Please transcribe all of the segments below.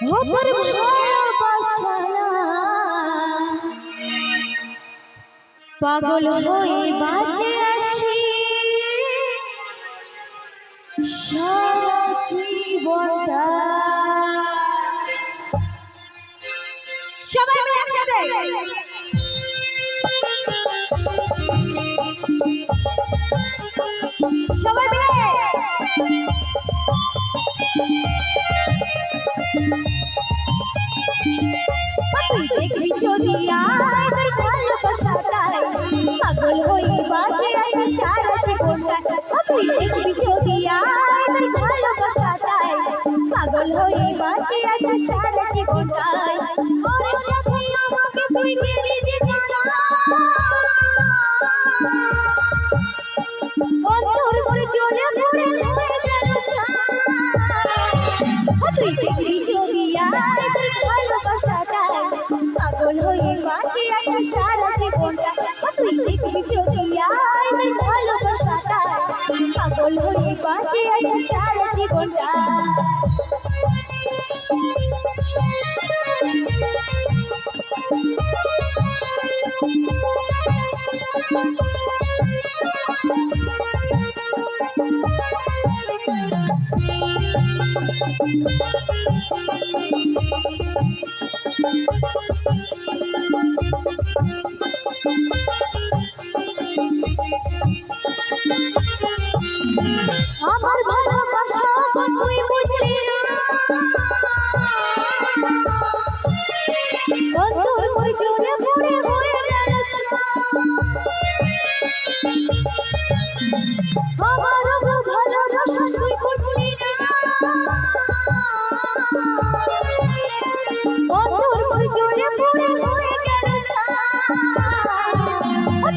তোর ভালোবাসা না পাগল হয়ে বাঁচে আছি সারা জীবনটা। সবাই মিলে একসাথে সবাই মিলে তুই দেখবি যদি তোর ভালোবাসাটাই পাগল হয়ে বাঁচে আছে সারা জীবনটা। তুই দেখবি যদি তোর ভালোবাসাটাই পাগল হয়ে বাঁচে আছে সারা জীবনটাই। ওর সাথে আমাকে তুই গেলি যে অন্তর করে চলে পড়ে হয়ে গেল তুই দেখবি যদি তোর ভালোবাসাটাই পাগল হয়ে বাঁচে আছে সারা জীবনটা। তুই দেখবি যদি তোর ভালোবাসাটাই পাগল হয়ে বাঁচে আছে সারা জীবনটা। আমার ভালোবাসা তুই বুঝলি না অন্তর করে চলে পড়ে হয়ে গেল আমার ভালোবাসা তুই বুঝলি না অন্তর করে চলে পড়ে হয়ে গেল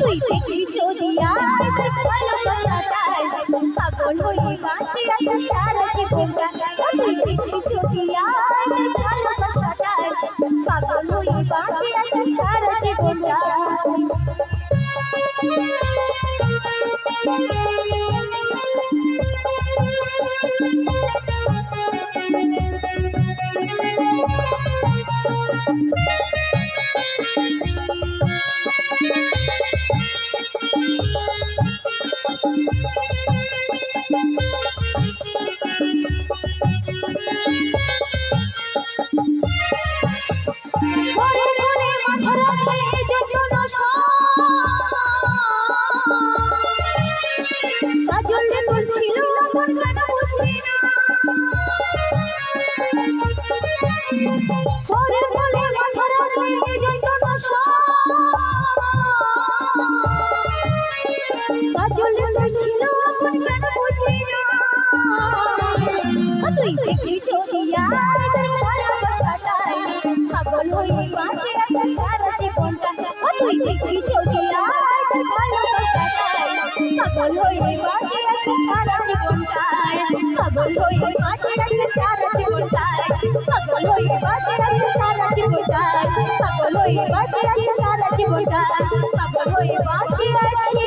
তুই দেখি যদি তোর ভালোবাসাটাই পাগল হয়ে বাঁচে আছে সারা জীবনটা। তুই দেখি যদি তোর ভালোবাসাটাই পাগল হয়ে বাঁচে আছে সারা জীবনটা। কাজলে তোর ছিল আমার কেন বুঝলি না পরের বলে মাথা রাখলে যন্ত্রণা কাজলে তোর ছিল আমার কেন বুঝলি না তুই দেখলি ছবি তোর ভালোবাসাটাই পাগল হয়ে বাঁচে আছে সারা জীবনটা। তুই দেখলি ছবি তোর ভালোবাসাটাই পাগল হয়ে বাঁচে আছে সারা জীবনটায় পাগল হয়ে বাঁচে আছে সারা জীবনটায় পাগল হয়ে বাঁচে আছে সারা জীবনটায় পাগল হয়ে বাঁচে আছে সারা জীবনটায় পাগল হয়ে বাঁচে আছি।